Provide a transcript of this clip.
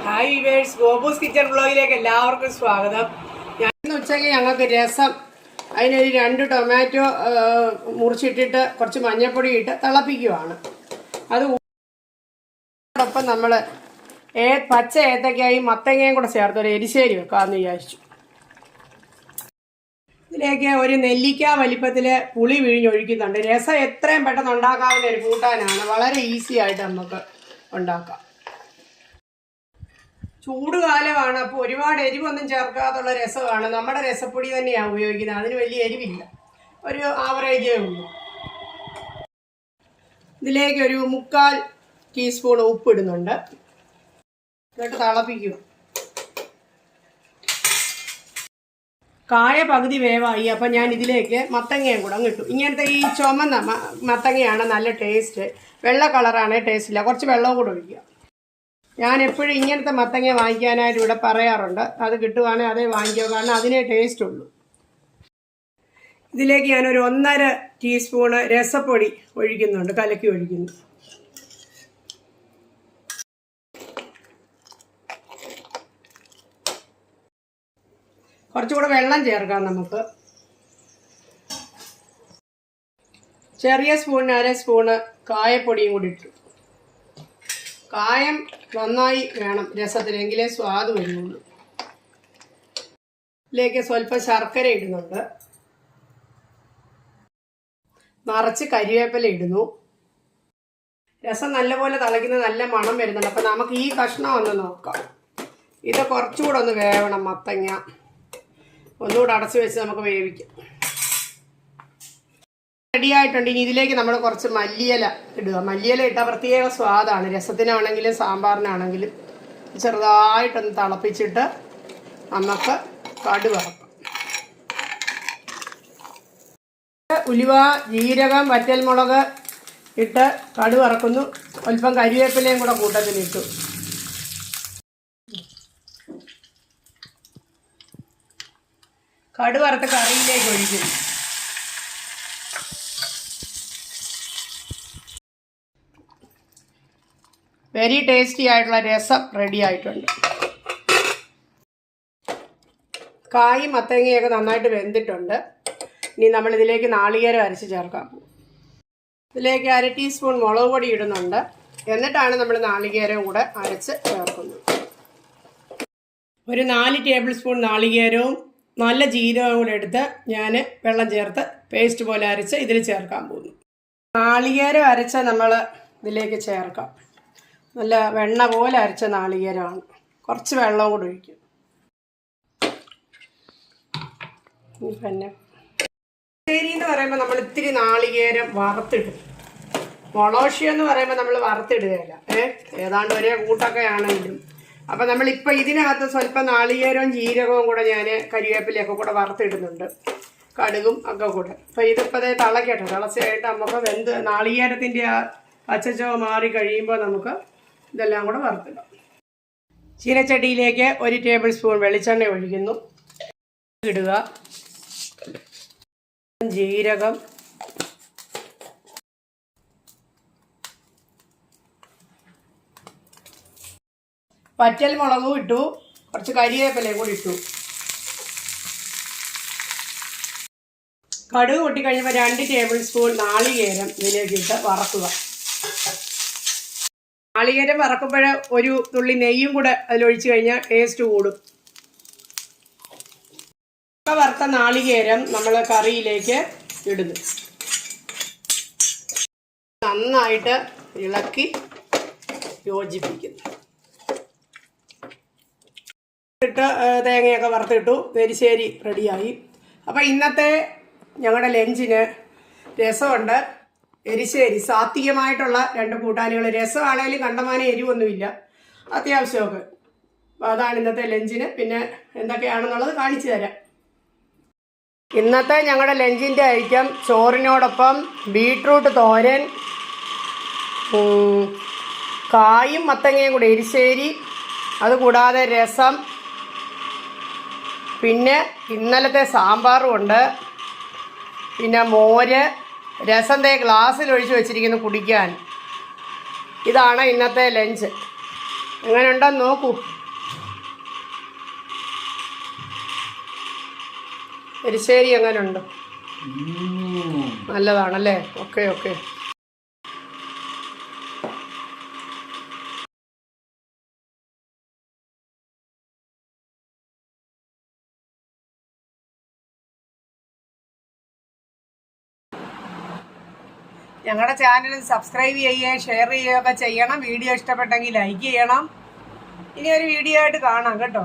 Hi weavers, ഗോപൂസ് kitchen വ്ളോഗിലേക്ക് എല്ലാവർക്കും സ്വാഗതം. ഇന്ന് ഉച്ചയ്ക്ക് ഞങ്ങൾക്ക് രസം, അതിനൊരു 2 ടൊമാറ്റോ മുറിച്ചിട്ടിട്ട് കുറച്ച് മഞ്ഞൾപ്പൊടി ഇട്ട് തിളപ്പിക്കുവാണ്. അതോടൊപ്പം നമ്മൾ പച്ച ഏത്തക്കയും മത്തങ്ങയും കൂടെ ചേർത്ത് ഒരു എരിശ്ശേരി വെക്കാമെന്ന് വിചാരിച്ചു. ഇതിലേക്ക് ഒരു നെല്ലിക്ക വലിപ്പത്തിൽ പുളി പിഴിഞ്ഞൊഴിക്കുന്നുണ്ട്. രസം എത്രയും പെട്ടെന്ന് ഉണ്ടാക്കാവുന്ന ഒരു കൂട്ടാനാണ്. വളരെ ഈസി ആയിട്ട് നമുക്ക് ഉണ്ടാക്കാം. ചൂടുകാലമാണ്, അപ്പോൾ ഒരുപാട് എരിവൊന്നും ചേർക്കാതുള്ള രസമാണ്. നമ്മുടെ രസപ്പൊടി തന്നെയാണ് ഉപയോഗിക്കുന്നത്. അതിന് വലിയ എരിവില്ല, ഒരു ആവറേജേ ഉള്ളൂ. ഇതിലേക്ക് ഒരു 3/4 ടീസ്പൂൺ ഉപ്പിടുന്നുണ്ട്. എന്നിട്ട് തിളപ്പിക്കുക. കായ പകുതി വേവായി. അപ്പം ഞാൻ ഇതിലേക്ക് മത്തങ്ങയും കൂടെ അങ്ങ് ഇട്ടു. ഇങ്ങനത്തെ ഈ ചുമന്ന മത്തങ്ങയാണ് നല്ല ടേസ്റ്റ്. വെള്ള കളറാണ് ടേസ്റ്റ് ഇല്ല. കുറച്ച് വെള്ളവും കൂടെ ഒഴിക്കുക. ഞാൻ എപ്പോഴും ഇങ്ങനത്തെ മത്തങ്ങ വാങ്ങിക്കാനായിട്ട് ഇവിടെ പറയാറുണ്ട്. അത് കിട്ടുവാണെങ്കിൽ അതേ വാങ്ങിക്കുക, കാരണം അതിനേ ടേസ്റ്റ് ഉള്ളൂ. ഇതിലേക്ക് ഞാനൊരു 1.5 ടീസ്പൂണ് രസപ്പൊടി ഒഴിക്കുന്നുണ്ട്, കലക്കി ഒഴിക്കുന്നു. കുറച്ചുകൂടെ വെള്ളം ചേർക്കാം നമുക്ക്. ചെറിയ സ്പൂണിന് 1/2 സ്പൂണ് കായപ്പൊടിയും കൂടി ഇട്ടു. കായം നന്നായി വേണം രസത്തിനെങ്കിലേ സ്വാദ് വരുള്ളൂ. ഇതിലേക്ക് സ്വല്പം ശർക്കര ഇടുന്നുണ്ട്. നിറച്ച് കരിവേപ്പില ഇടുന്നു. രസം നല്ലപോലെ തിളയ്ക്കുന്നത് നല്ല മണം വരുന്നുണ്ട്. അപ്പം നമുക്ക് ഈ കഷ്ണം ഒന്ന് നോക്കാം. ഇത് കുറച്ചുകൂടെ ഒന്ന് വേവണം. മത്തങ്ങ ഒന്നുകൂടെ അടച്ചു വെച്ച് നമുക്ക് വേവിക്കാം. റെഡി ആയിട്ടുണ്ട്. ഇനി ഇതിലേക്ക് നമ്മൾ കുറച്ച് മല്ലിയില ഇടുക. മല്ലിയില ഇട്ടാൽ പ്രത്യേക സ്വാദാണ്. രസത്തിനാണെങ്കിലും സാമ്പാറിനാണെങ്കിലും. ചെറുതായിട്ടൊന്ന് തിളപ്പിച്ചിട്ട് നമുക്ക് കടുക് വറക്കാം. ഉലുവ, ജീരകം, വറ്റൽമുളക് ഇട്ട് കടുക് വറക്കുന്നു. അല്പം കരിവേപ്പിലയും കൂടെ കൂട്ടത്തിലിട്ടു. കടുക് വറുത്ത് കറിയിലേക്ക് ഒഴിക്കുന്നു. വെരി ടേസ്റ്റി ആയിട്ടുള്ള രസം റെഡി ആയിട്ടുണ്ട്. കായും മത്തങ്ങയൊക്കെ നന്നായിട്ട് വെന്തിട്ടുണ്ട്. ഇനി നമ്മളിതിലേക്ക് നാളികേരം അരച്ച് ചേർക്കാം. ഇതിലേക്ക് 1/2 ടീസ്പൂൺ മുളക് പൊടി ഇടുന്നുണ്ട്. എന്നിട്ടാണ് നമ്മൾ നാളികേരം കൂടെ അരച്ച് ചേർക്കുന്നത്. ഒരു 4 ടേബിൾ സ്പൂൺ നാളികേരവും നല്ല ജീരകവും കൂടെ എടുത്ത് ഞാൻ വെള്ളം ചേർത്ത് പേസ്റ്റ് പോലെ അരച്ച് ഇതിൽ ചേർക്കാൻ പോകുന്നു. നാളികേരം അരച്ച നമ്മൾ ഇതിലേക്ക് ചേർക്കാം. നല്ല വെണ്ണ പോലെ അരച്ച നാളികേരമാണ്. കുറച്ച് വെള്ളം കൂടെ ഒഴിക്കും. പിന്നെ ശരി എന്ന് പറയുമ്പോൾ നമ്മൾ ഇത്തിരി നാളികേരം വറുത്തിടും. മൊളോഷി എന്ന് പറയുമ്പോൾ നമ്മൾ വറുത്തിടുകയില്ല. ഏതാണ്ട് ഒരേ കൂട്ടൊക്കെ ആണെങ്കിലും. അപ്പം നമ്മളിപ്പോൾ ഇതിനകത്ത് സ്വല്പം നാളികേരവും ജീരകവും കൂടെ ഞാൻ കരിവേപ്പിലയൊക്കെ കൂടെ വറുത്തിടുന്നുണ്ട്. കടുകും ഒക്കെ കൂടെ. അപ്പോൾ ഇതിപ്പോൾ അതേ തിളക്കട്ടെ. തിളച്ചായിട്ട് നമുക്ക് നാളികേരത്തിൻ്റെ ആ പച്ചച്ചോ മാറി കഴിയുമ്പോൾ നമുക്ക് ഇതെല്ലാം കൂടെ വറുത്തിടാം. ചീനച്ചട്ടിയിലേക്ക് 1 ടേബിൾ സ്പൂൺ വെളിച്ചെണ്ണ ഒഴിക്കുന്നു. ഇടുക. ജീരകം, വറ്റൽ മുളകും ഇട്ടു. കുറച്ച് കരിവേപ്പിലയും കൂടി ഇട്ടു. കടുക് പൊട്ടിക്കഴിയുമ്പോൾ 2 ടേബിൾ സ്പൂൺ നാളികേരം ഇതിലേക്ക് ഇട്ട് വറക്കുക. നാളികേരം വറക്കുമ്പോൾ ഒരു തുള്ളി നെയ്യും കൂടെ അതിലൊഴിച്ച് കഴിഞ്ഞാൽ ടേസ്റ്റ് കൂടും. വറുത്ത നാളികേരം നമ്മൾ കറിയിലേക്ക് ഇടുന്നു. നന്നായിട്ട് ഇളക്കി യോജിപ്പിക്കുന്നു. ഇട്ട് തേങ്ങയൊക്കെ വറുത്തിട്ടു. എരിശ്ശേരി റെഡിയായി. അപ്പോൾ ഇന്നത്തെ ഞങ്ങളുടെ ലഞ്ചിന് രസമുണ്ട്, എരിശ്ശേരി, സാത്വികമായിട്ടുള്ള 2 കൂട്ടാനുകൾ. രസമാണെങ്കിലും കണ്ടമാനം എരിവൊന്നുമില്ല, അത്യാവശ്യമൊക്കെ. അപ്പോൾ അതാണ് ഇന്നത്തെ ലഞ്ചിന്. പിന്നെ എന്തൊക്കെയാണെന്നുള്ളത് കാണിച്ചു തരാം. ഇന്നത്തെ ഞങ്ങളുടെ ലഞ്ചിൻ്റെ ഐറ്റം ചോറിനോടൊപ്പം ബീട്രൂട്ട് തോരൻ, കായും മത്തങ്ങയും കൂടെ എരിശ്ശേരി, അതുകൂടാതെ രസം, പിന്നെ ഇന്നലത്തെ സാമ്പാറും ഉണ്ട്, പിന്നെ മോര്, രസം ഗ്ലാസ്സിൽ ഒഴിച്ച് വെച്ചിരിക്കുന്നു കുടിക്കാൻ. ഇതാണ് ഇന്നത്തെ ലഞ്ച്. എങ്ങനെയുണ്ടെന്ന് നോക്കൂ. എരിശ്ശേരി എങ്ങനെയുണ്ട്? നല്ലതാണല്ലേ? Okay okay. ഞങ്ങളുടെ ചാനൽ സബ്സ്ക്രൈബ് ചെയ്യുകയും ഷെയർ ചെയ്യുകയൊക്കെ ചെയ്യണം. വീഡിയോ ഇഷ്ടപ്പെട്ടെങ്കിൽ ലൈക്ക് ചെയ്യണം. ഇനി ഒരു വീഡിയോ ആയിട്ട് കാണാം കേട്ടോ.